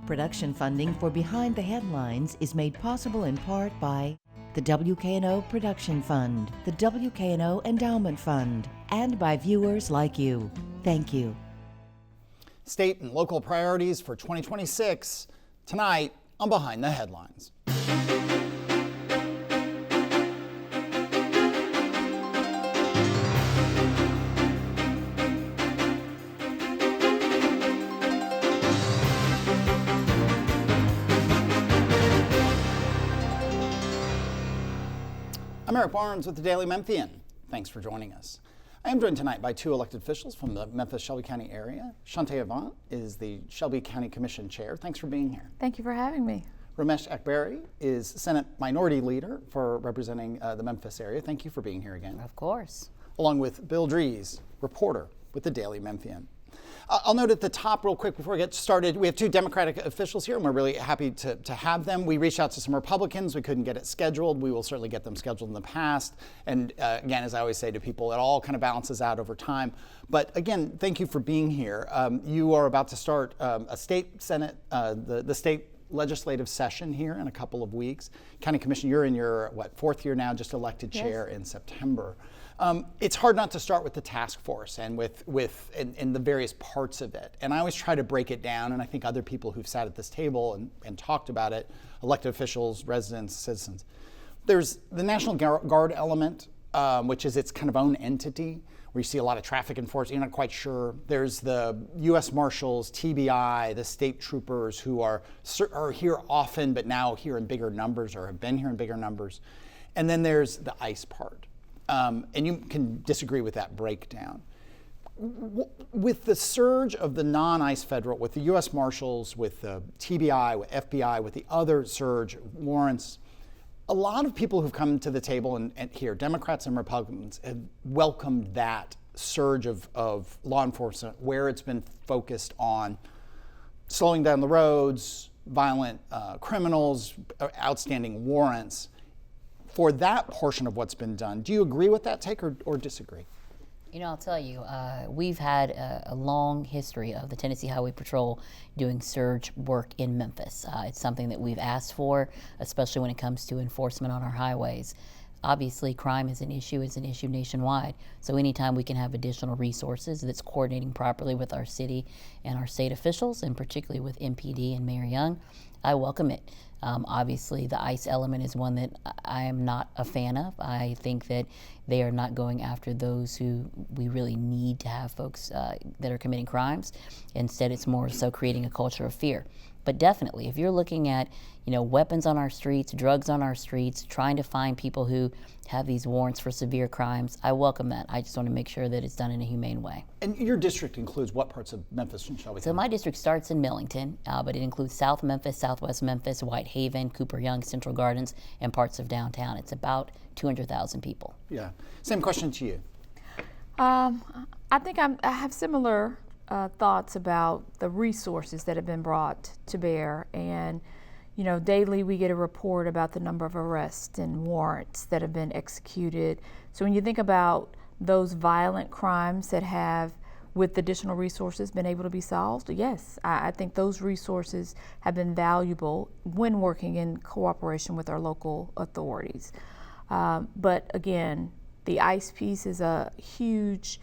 Production funding for Behind the Headlines is made possible in part by the WKNO Production Fund, the WKNO Endowment Fund, and by viewers like you. Thank you. State and local priorities for 2026, tonight on Behind the Headlines. I'm Eric Barnes with the Daily Memphian. Thanks for joining us. I am joined tonight by two elected officials from the Memphis-Shelby County area. Shante Avant is the Shelby County Commission Chair. Thanks for being here. Thank you for having me. Raumesh Akbari is Senate Minority Leader for representing the Memphis area. Thank you for being here again. Of course. Along with Bill Dries, reporter with the Daily Memphian. I'll note at the top real quick before we get started, we have two Democratic officials here and we're really happy to have them. We reached out to some Republicans. We couldn't get it scheduled. We will certainly get them scheduled in the past. And again, as I always say to people, it all kind of balances out over time. But again, thank you for being here. You are about to start a state senate, the state legislative session here in a couple of weeks. County Commission, you're in your, fourth year now, just elected chair in September. It's hard not to start with the task force and with the various parts of it. And I always try to break it down, and I think other people who've sat at this table and talked about it, elected officials, residents, citizens. There's the National Guard element, which is its kind of own entity, where you see a lot of traffic enforcement, you're not quite sure. There's the U.S. Marshals, TBI, the state troopers who are here often, but now here in bigger numbers or have been here in bigger numbers. And then there's the ICE part. And you can disagree with that breakdown. With the surge of the non-ICE federal, with the U.S. Marshals, with the TBI, with FBI, with the other surge warrants, a lot of people who've come to the table and here, Democrats and Republicans, have welcomed that surge of law enforcement where it's been focused on slowing down the roads, violent criminals, outstanding warrants. For that portion of what's been done, do you agree with that take or disagree? You know, I'll tell you, we've had a long history of the Tennessee Highway Patrol doing surge work in Memphis. It's something that we've asked for, especially when it comes to enforcement on our highways. Obviously, crime is an issue nationwide. So anytime we can have additional resources that's coordinating properly with our city and our state officials, and particularly with MPD and Mayor Young, I welcome it. Obviously, the ICE element is one that I am not a fan of. I think that they are not going after those who we really need to have folks that are committing crimes. Instead, it's more so creating a culture of fear. But definitely, if you're looking at, weapons on our streets, drugs on our streets, trying to find people who have these warrants for severe crimes, I welcome that. I just want to make sure that it's done in a humane way. And your district includes what parts of Memphis and Shelby? So my district starts in Millington, but it includes South Memphis, Southwest Memphis, Whitehaven, Cooper Young, Central Gardens, and parts of downtown. It's about 200,000 people. Yeah. Same question to you. I think I have similar thoughts about the resources that have been brought to bear. And, daily we get a report about the number of arrests and warrants that have been executed. So when you think about those violent crimes that have, with additional resources, been able to be solved, yes, I think those resources have been valuable when working in cooperation with our local authorities. But again, the ICE piece is a huge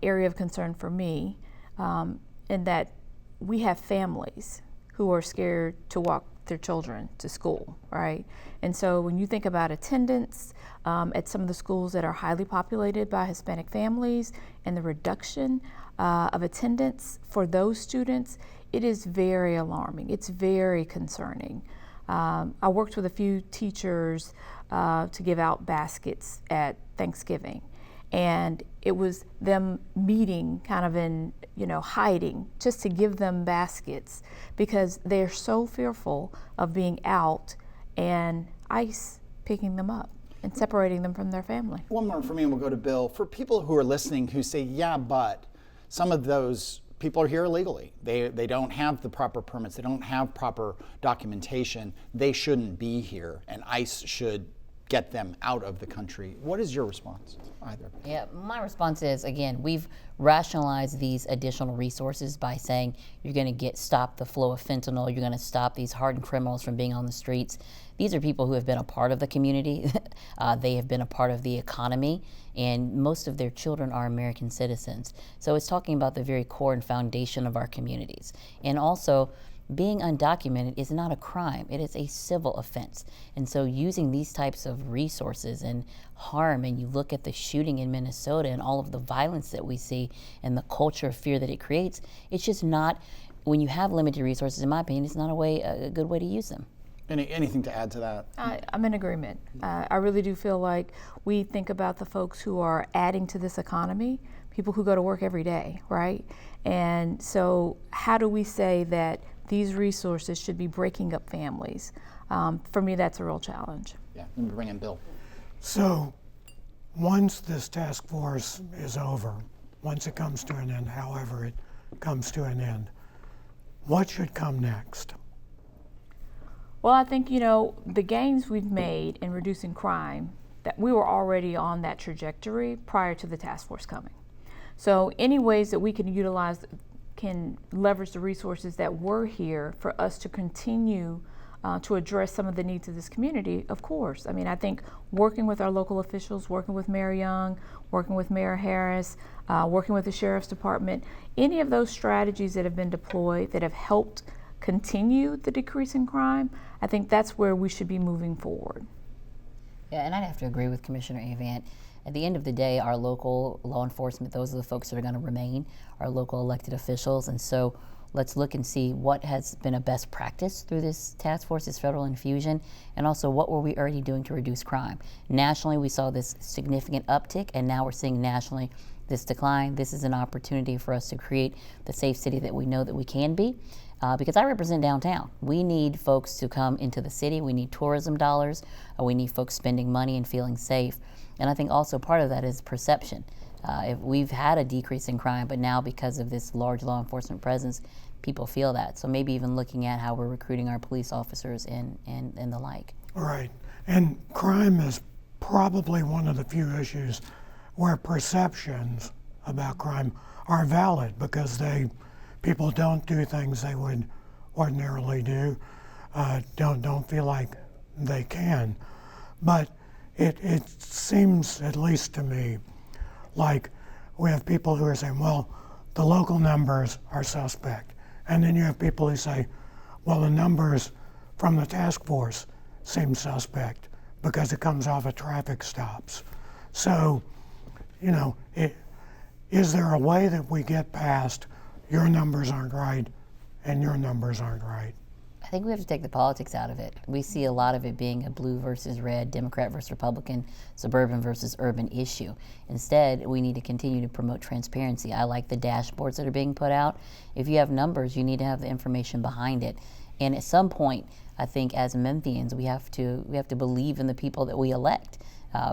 area of concern for me, in that we have families who are scared to walk their children to school, right? And so when you think about attendance at some of the schools that are highly populated by Hispanic families and the reduction of attendance for those students, it is very alarming. It's very concerning. I worked with a few teachers to give out baskets at Thanksgiving. And it was them meeting kind of in, hiding, just to give them baskets because they're so fearful of being out and ICE picking them up and separating them from their family. One more for me and we'll go to Bill. For people who are listening who say, yeah, but some of those people are here illegally. They don't have the proper permits. They don't have proper documentation. They shouldn't be here and ICE should get them out of the country. What is your response, either? Yeah, my response is, again, we've rationalized these additional resources by saying you're going to stop the flow of fentanyl, you're going to stop these hardened criminals from being on the streets. These are people who have been a part of the community. They have been a part of the economy, and most of their children are American citizens. So it's talking about the very core and foundation of our communities. And also, being undocumented is not a crime. It is a civil offense. And so using these types of resources and harm, and you look at the shooting in Minnesota and all of the violence that we see and the culture of fear that it creates, it's just not, when you have limited resources, in my opinion, it's not a good way to use them. Anything to add to that? I'm in agreement. I really do feel like we think about the folks who are adding to this economy, people who go to work every day, right? And so how do we say that these resources should be breaking up families? For me, that's a real challenge. Yeah, let me bring in Bill. So once this task force is over, once it comes to an end, however it comes to an end, what should come next? Well, I think, the gains we've made in reducing crime, that we were already on that trajectory prior to the task force coming. So any ways that we can leverage the resources that were here for us to continue to address some of the needs of this community, of course. I mean, I think working with our local officials, working with Mayor Young, working with Mayor Harris, working with the Sheriff's Department, any of those strategies that have been deployed that have helped continue the decrease in crime, I think that's where we should be moving forward. Yeah, and I'd have to agree with Commissioner Avant. At the end of the day, our local law enforcement, those are the folks that are going to remain, our local elected officials. And so let's look and see what has been a best practice through this task force, this federal infusion, and also what were we already doing to reduce crime. Nationally, we saw this significant uptick, and now we're seeing nationally this decline. This is an opportunity for us to create the safe city that we know that we can be. Because I represent downtown. We need folks to come into the city. We need tourism dollars. We need folks spending money and feeling safe. And I think also part of that is perception. If we've had a decrease in crime, but now because of this large law enforcement presence, people feel that. So maybe even looking at how we're recruiting our police officers and the like. Right. And crime is probably one of the few issues where perceptions about crime are valid because people don't do things they would ordinarily do, don't feel like they can. But it seems, at least to me, like we have people who are saying, well, the local numbers are suspect. And then you have people who say, well, the numbers from the task force seem suspect because it comes off of traffic stops. So, is there a way that we get past your numbers aren't right and your numbers aren't right? I think we have to take the politics out of it. We see a lot of it being a blue versus red, Democrat versus Republican, suburban versus urban issue. Instead, we need to continue to promote transparency. I like the dashboards that are being put out. If you have numbers, you need to have the information behind it. And at some point, I think as Memphians, we have to believe in the people that we elect.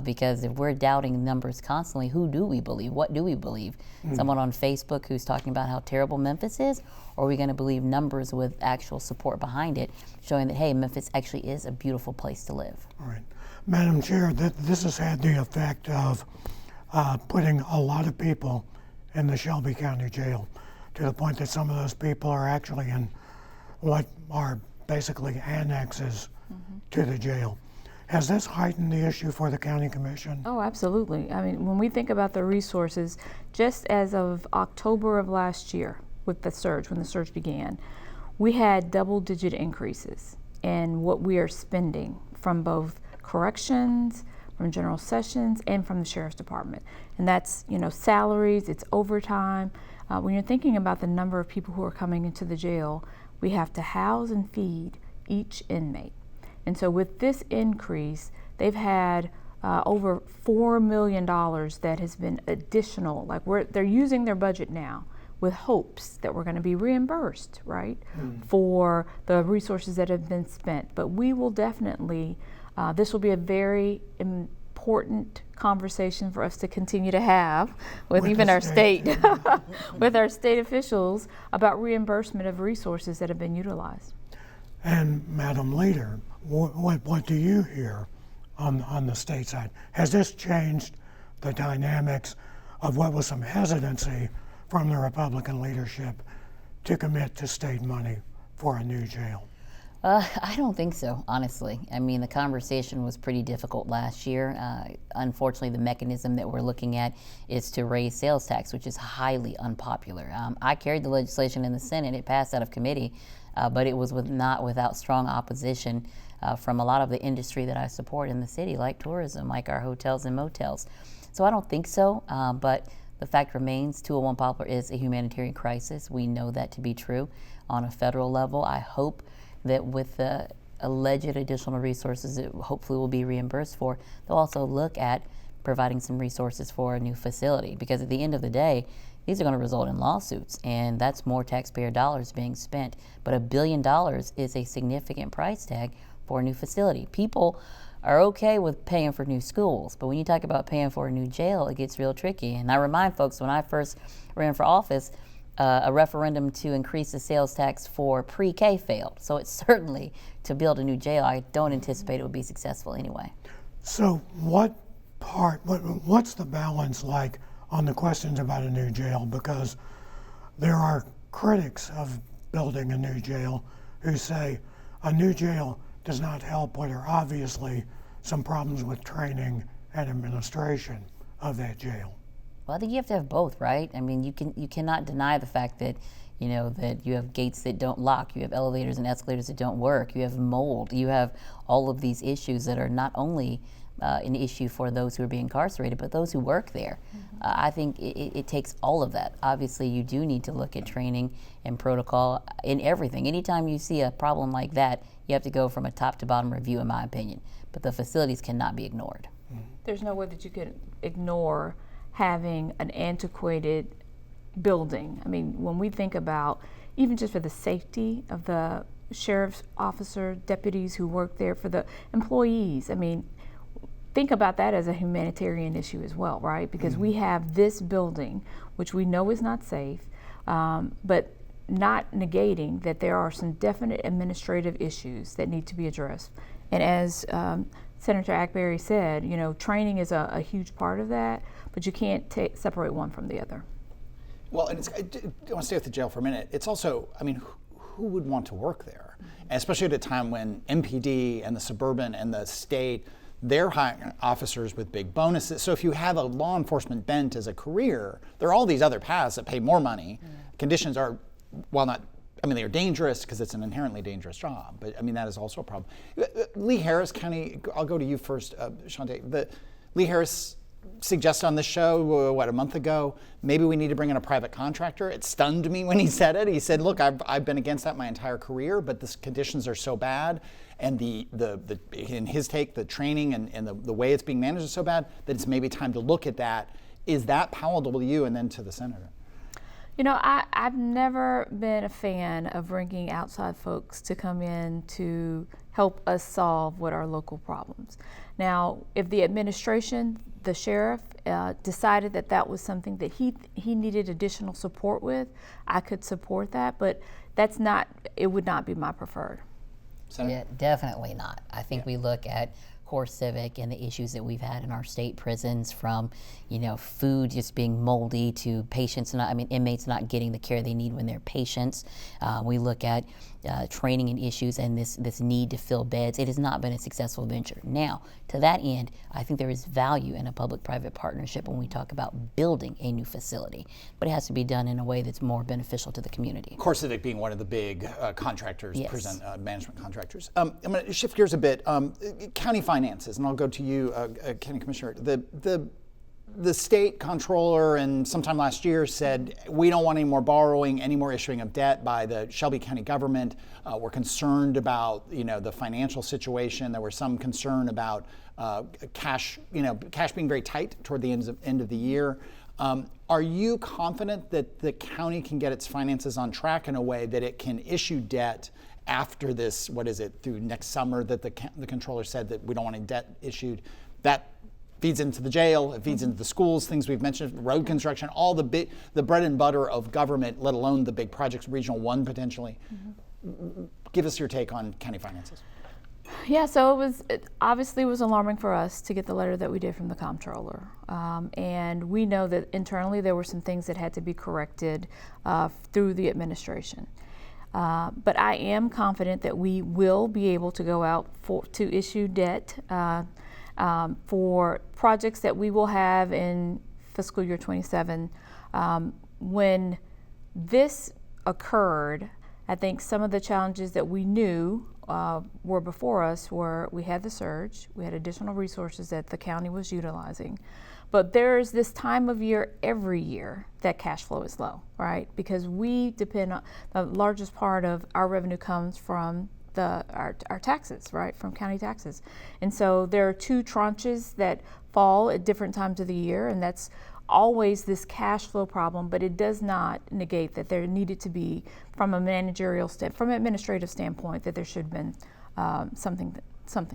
Because if we're doubting numbers constantly, who do we believe? What do we believe? Someone on Facebook who's talking about how terrible Memphis is? Or are we going to believe numbers with actual support behind it, showing that, hey, Memphis actually is a beautiful place to live? All right. Madam Chair, this has had the effect of putting a lot of people in the Shelby County Jail, to the point that some of those people are actually in what are basically annexes to the jail. Has this heightened the issue for the County Commission? Oh, absolutely. I mean, when we think about the resources, just as of October of last year with the surge, when the surge began, we had double-digit increases in what we are spending from both corrections, from general sessions, and from the Sheriff's Department. And that's, salaries, it's overtime. When you're thinking about the number of people who are coming into the jail, we have to house and feed each inmate. And so with this increase, they've had over $4 million that has been additional. Like they're using their budget now with hopes that we're going to be reimbursed, right, for the resources that have been spent. But we will definitely, this will be a very important conversation for us to continue to have with even our state, with our state officials about reimbursement of resources that have been utilized. And Madam Leader, what do you hear on the state side. Has this changed the dynamics of what was some hesitancy from the Republican leadership to commit to state money for a new jail? I don't think so, honestly. I mean, the conversation was pretty difficult last year. Unfortunately, the mechanism that we're looking at is to raise sales tax, which is highly unpopular. I carried the legislation in the Senate. It passed out of committee, but it was not without strong opposition from a lot of the industry that I support in the city, like tourism, like our hotels and motels. So I don't think so, but the fact remains 201 Poplar is a humanitarian crisis. We know that to be true on a federal level. I hope that with the alleged additional resources that hopefully will be reimbursed for, they'll also look at providing some resources for a new facility, because at the end of the day, these are going to result in lawsuits, and that's more taxpayer dollars being spent. But $1 billion is a significant price tag for a new facility. People are okay with paying for new schools, but when you talk about paying for a new jail, it gets real tricky. And I remind folks, when I first ran for office, a referendum to increase the sales tax for pre-K failed. So it's certainly, to build a new jail, I don't anticipate it would be successful anyway. So what's the balance like on the questions about a new jail? Because there are critics of building a new jail who say a new jail does not help what are obviously some problems with training and administration of that jail. Well, I think you have to have both, right? I mean, you cannot deny the fact that, that you have gates that don't lock, you have elevators and escalators that don't work, you have mold, you have all of these issues that are not only an issue for those who are being incarcerated, but those who work there. Mm-hmm. I think it takes all of that. Obviously, you do need to look at training and protocol in everything. Anytime you see a problem like that, you have to go from a top to bottom review, in my opinion. But the facilities cannot be ignored. Mm-hmm. There's no way that you can ignore having an antiquated building. I mean, when we think about, even just for the safety of the sheriff's officer, deputies who work there, for the employees, I mean, think about that as a humanitarian issue as well, right? Because we have this building, which we know is not safe, but not negating that there are some definite administrative issues that need to be addressed. And as Senator Akbari said, training is a huge part of that, but you can't separate one from the other. Well, and I want to stay with the jail for a minute. It's also, I mean, who would want to work there? And especially at a time when MPD and the suburban and the state, they're hiring officers with big bonuses. So if you have a law enforcement bent as a career, there are all these other paths that pay more money. Conditions are, while not, I mean, they are dangerous because it's an inherently dangerous job, but I mean, that is also a problem. Lee Harris County, I'll go to you first, Shante. Lee Harris suggested on this show, a month ago, maybe we need to bring in a private contractor. It stunned me when he said it. He said, look, I've been against that my entire career, but the conditions are so bad, and in his take, the training and the way it's being managed is so bad that it's maybe time to look at that. Is that palatable to you and then to the senator? I've never been a fan of bringing outside folks to come in to help us solve what are local problems. Now, if the administration, the sheriff, decided that that was something that he needed additional support with, I could support that, but it would not be my preferred. Senator? Yeah, definitely not. I think we look at core civic and the issues that we've had in our state prisons, from food just being moldy to inmates not getting the care they need when they're patients. We look at training and issues and this need to fill beds. It has not been a successful venture. Now, to that end, I think there is value in a public-private partnership when we talk about building a new facility, but it has to be done in a way that's more beneficial to the community. Core Civic being one of the big contractors, yes. prison management contractors. I'm going to shift gears a bit. County finances, and I'll go to you, County Commissioner. The state comptroller, and sometime last year, said we don't want any more borrowing, any more issuing of debt by the Shelby County government. We're concerned about the financial situation. There was some concern about cash being very tight toward the end of the year. Are you confident that the county can get its finances on track in a way that it can issue debt after this? What is it, through next summer, that the comptroller said that we don't want any debt issued? That feeds into the jail, it feeds into the schools, things we've mentioned, road construction, all the bread and butter of government, let alone the big projects, Regional 1 potentially. Give us your take on county finances. Yeah, so it obviously was alarming for us to get the letter that we did from the comptroller. And we know that internally there were some things that had to be corrected through the administration. But I am confident that we will be able to go out to issue debt for projects that we will have in fiscal year 27. When this occurred, I think some of the challenges that we knew were before us were we had the surge, we had additional resources that the county was utilizing. But there's this time of year every year that cash flow is low, right? Because we depend on the largest part of our revenue comes from our taxes, right? From county taxes. And so there are two tranches that fall at different times of the year, and that's always this cash flow problem, but it does not negate that there needed to be, from a managerial from an administrative standpoint, that there should have been something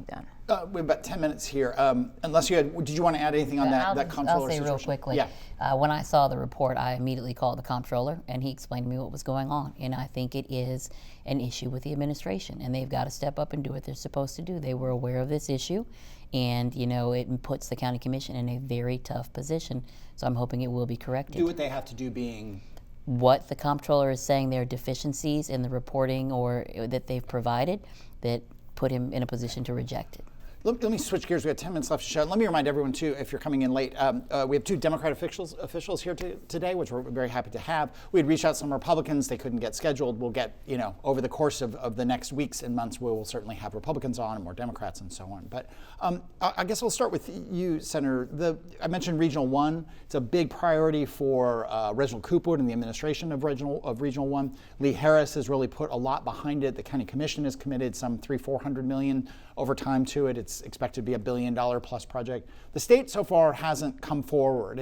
done. We have about 10 minutes here. Unless did you want to add anything on that comptroller I'll say situation? real quickly. Yeah. When I saw the report, I immediately called the comptroller, and he explained to me what was going on. And I think it is an issue with the administration, and they've got to step up and do what they're supposed to do. They were aware of this issue, and it puts the county commission in a very tough position. So I'm hoping it will be corrected. Do what they have to do, being what the comptroller is saying there are deficiencies in the reporting or that they've provided that put him in a position to reject it. Let me switch gears. We have 10 minutes left to show. Let me remind everyone, too, if you're coming in late, we have two Democrat officials here today, which we're very happy to have. We had reached out to some Republicans. They couldn't get scheduled. We'll get, over the course of the next weeks and months, we will certainly have Republicans on and more Democrats and so on. But I guess I'll start with you, Senator. I mentioned Regional 1. It's a big priority for Reginald Cooperwood and the administration of Regional 1. Lee Harris has really put a lot behind it. The County Commission has committed some $400 million over time to it. It's expected to be $1 billion plus project. The state so far hasn't come forward.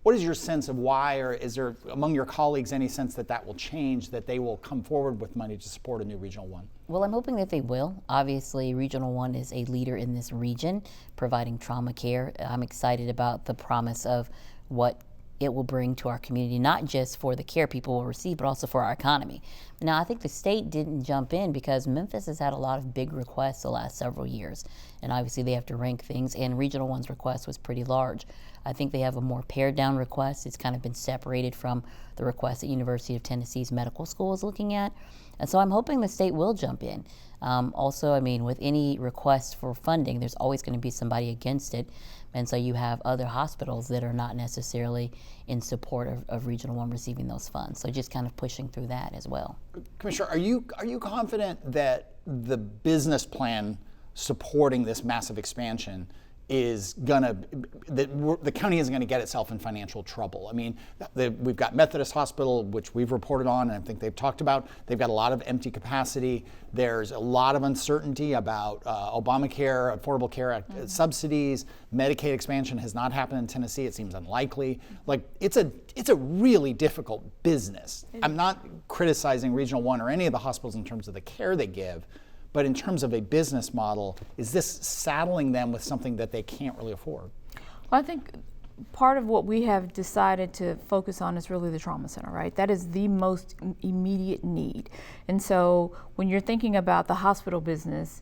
What is your sense of why, or is there among your colleagues any sense that will change, that they will come forward with money to support a new Regional 1? Well, I'm hoping that they will. Obviously, Regional 1 is a leader in this region, providing trauma care. I'm excited about the promise of what it will bring to our community, not just for the care people will receive, but also for our economy. Now, I think the state didn't jump in because Memphis has had a lot of big requests the last several years, and obviously they have to rank things, and Regional 1's request was pretty large. I think they have a more pared down request. It's kind of been separated from the request that University of Tennessee's medical school is looking at, and so I'm hoping the state will jump in. Also, with any request for funding, there's always going to be somebody against it. And so you have other hospitals that are not necessarily in support of Regional 1 receiving those funds. So just kind of pushing through that as well. Commissioner, are you confident that the business plan supporting this massive expansion is the county isn't going to get itself in financial trouble? We've got Methodist Hospital, which we've reported on, and I think they've talked about. They've got a lot of empty capacity. There's a lot of uncertainty about Obamacare, Affordable Care Act subsidies. Medicaid expansion has not happened in Tennessee. It seems unlikely. It's a really difficult business. I'm not criticizing Regional 1 or any of the hospitals in terms of the care they give. But in terms of a business model, is this saddling them with something that they can't really afford? Well, I think part of what we have decided to focus on is really the trauma center, right? That is the most immediate need. And so when you're thinking about the hospital business,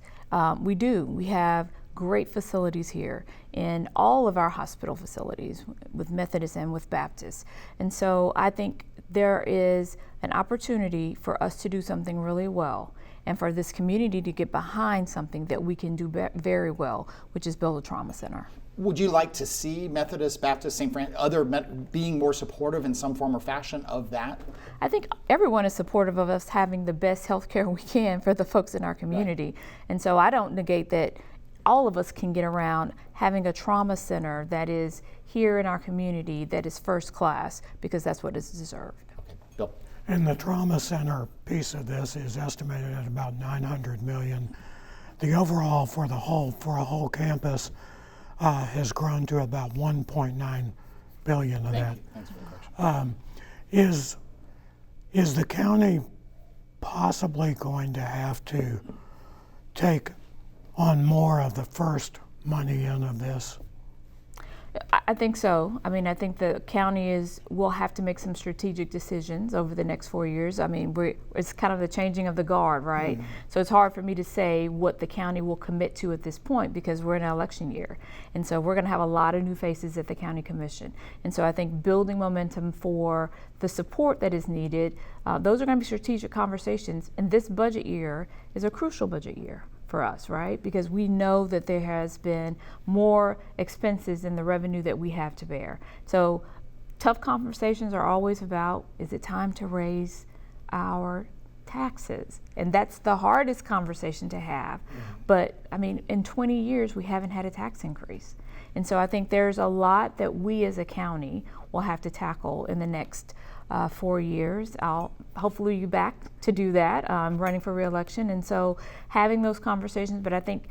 we have great facilities here in all of our hospital facilities with Methodist and with Baptist. And so I think there is an opportunity for us to do something really well, and for this community to get behind something that we can do very well, which is build a trauma center. Would you like to see Methodist, Baptist, St. Francis, being more supportive in some form or fashion of that? I think everyone is supportive of us having the best health care we can for the folks in our community. Right. And so I don't negate that all of us can get around having a trauma center that is here in our community that is first class, because that's what is deserved. Okay. Bill. And the trauma center piece of this is estimated at about $900 million. The overall for a whole campus has grown to about $1.9 billion of that. Thanks for the correction. Is the county possibly going to have to take on more of the first money in of this? I think so. I mean, I think the county will have to make some strategic decisions over the next 4 years. I mean, it's kind of the changing of the guard, right? Mm-hmm. So it's hard for me to say what the county will commit to at this point because we're in an election year. And so we're going to have a lot of new faces at the county commission. And so I think building momentum for the support that is needed, those are going to be strategic conversations. And this budget year is a crucial budget year for us, right? Because we know that there has been more expenses than the revenue that we have to bear. So tough conversations are always about, is it time to raise our taxes? And that's the hardest conversation to have. Mm-hmm. But I mean, in 20 years, we haven't had a tax increase. And so I think there's a lot that we as a county will have to tackle in the next 4 years. I'll hopefully be back to do that. I'm running for re-election, and so having those conversations. But I think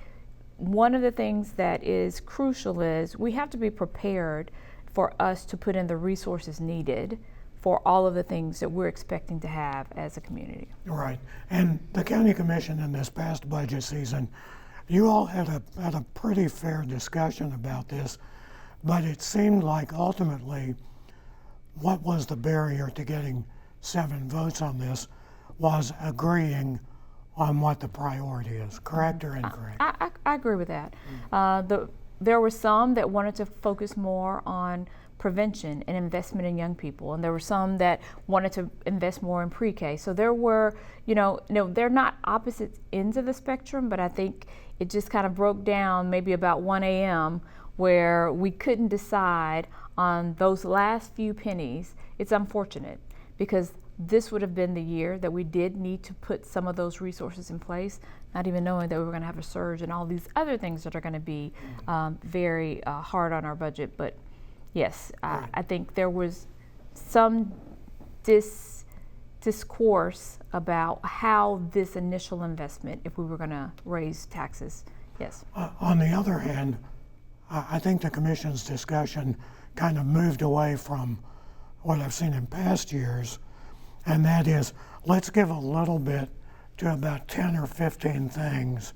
one of the things that is crucial is we have to be prepared for us to put in the resources needed for all of the things that we're expecting to have as a community. Right, and the county commission in this past budget season, you all had a pretty fair discussion about this, but it seemed like ultimately what was the barrier to getting 7 votes on this was agreeing on what the priority is, correct or incorrect? I agree with that. There were some that wanted to focus more on prevention and investment in young people, and there were some that wanted to invest more in pre-K. So there were, they're not opposite ends of the spectrum, but I think it just kind of broke down maybe about 1 a.m. where we couldn't decide on those last few pennies. It's unfortunate because this would have been the year that we did need to put some of those resources in place, not even knowing that we were going to have a surge and all these other things that are going to be very hard on our budget. But yes, I think there was some discourse about how this initial investment, if we were going to raise taxes, yes. On the other hand, I think the commission's discussion kind of moved away from what I've seen in past years, and that is, let's give a little bit to about 10 or 15 things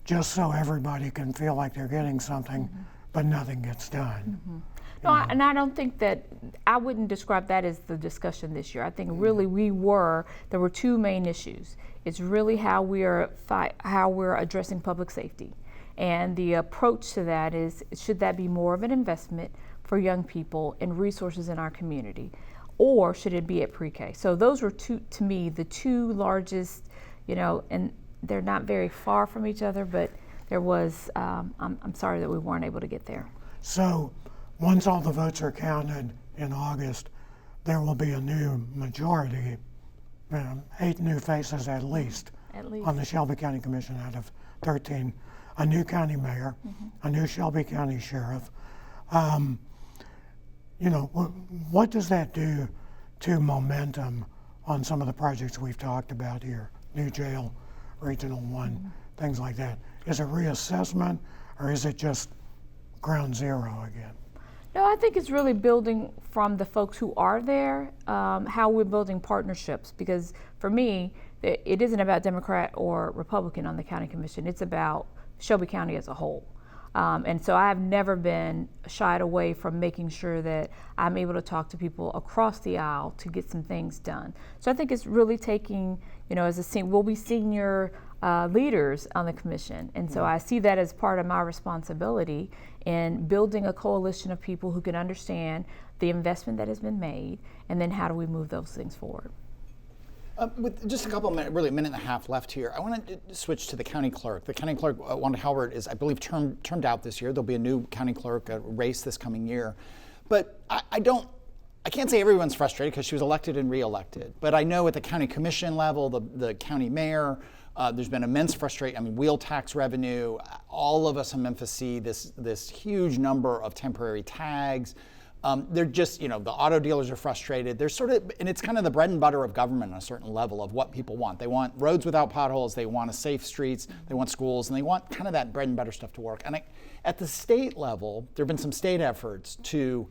just so everybody can feel like they're getting something, mm-hmm. but nothing gets done. Mm-hmm. No, and I don't think that, I wouldn't describe that as the discussion this year. I think really there were 2 main issues. It's really how we're addressing public safety. And the approach to that is, should that be more of an investment for young people and resources in our community, or should it be at pre-K? So those were to me, the 2 largest, and they're not very far from each other, but there was, I'm sorry that we weren't able to get there. So once all the votes are counted in August, there will be a new majority, 8 new faces at least on the Shelby County Commission out of 13. A new county mayor, mm-hmm. a new Shelby County sheriff. What does that do to momentum on some of the projects we've talked about here? New jail, Regional 1, mm-hmm. things like that. Is it reassessment or is it just ground zero again? No, I think it's really building from the folks who are there, how we're building partnerships, because for me, it isn't about Democrat or Republican on the county commission. It's about Shelby County as a whole. And so I have never been shied away from making sure that I'm able to talk to people across the aisle to get some things done. So I think it's really taking, we'll be senior leaders on the commission. And so I see that as part of my responsibility in building a coalition of people who can understand the investment that has been made, and then how do we move those things forward. With just a couple of minutes, really a minute and a half left here, I want to switch to the county clerk. The county clerk, Wanda Halbert, is, I believe, termed out this year. There'll be a new county clerk race this coming year. But I can't say everyone's frustrated because she was elected and re-elected. But I know at the county commission level, the county mayor, there's been immense frustration. wheel tax revenue. All of us in Memphis see this huge number of temporary tags. They're just, the auto dealers are frustrated. They're and it's kind of the bread and butter of government on a certain level of what people want. They want roads without potholes, they want safe streets, they want schools, and they want kind of that bread and butter stuff to work. And at the state level, there have been some state efforts to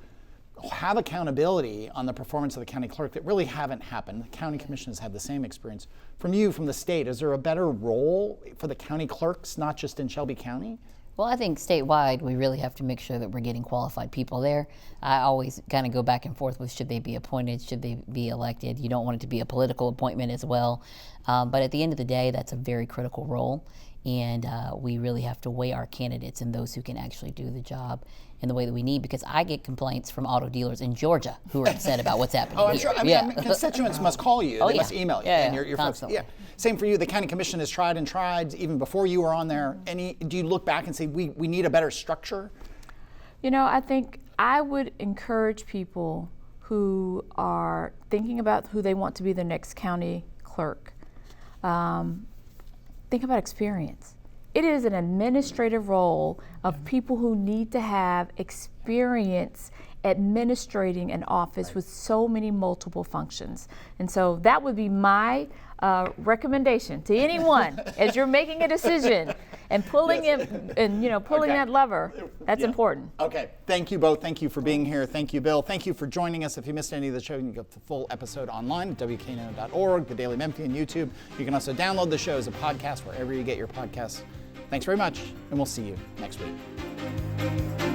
have accountability on the performance of the county clerk that really haven't happened. The county commission has had the same experience. From the state, is there a better role for the county clerks, not just in Shelby County? Well, I think statewide, we really have to make sure that we're getting qualified people there. I always kind of go back and forth with should they be appointed, should they be elected. You don't want it to be a political appointment as well. But at the end of the day, that's a very critical role. And we really have to weigh our candidates and those who can actually do the job in the way that we need, because I get complaints from auto dealers in Georgia who are upset about what's happening I'm here. sure. I mean, constituents must call you. Oh, They yeah. must email you. Yeah, and your folks. constantly. Yeah. Same for you. The county commission has tried even before you were on there. Do you look back and say we need a better structure? You know, I think I would encourage people who are thinking about who they want to be the next county clerk. Think about experience. It is an administrative role of people who need to have experience administrating an office with so many multiple functions. And so that would be my recommendation to anyone as you're making a decision and pulling pulling that lever. That's important. Okay. Thank you both. Thank you for being here. Thank you, Bill. Thank you for joining us. If you missed any of the show, you can get the full episode online at WKNO.org, the Daily Memphian YouTube. You can also download the show as a podcast wherever you get your podcasts. Thanks very much, and we'll see you next week.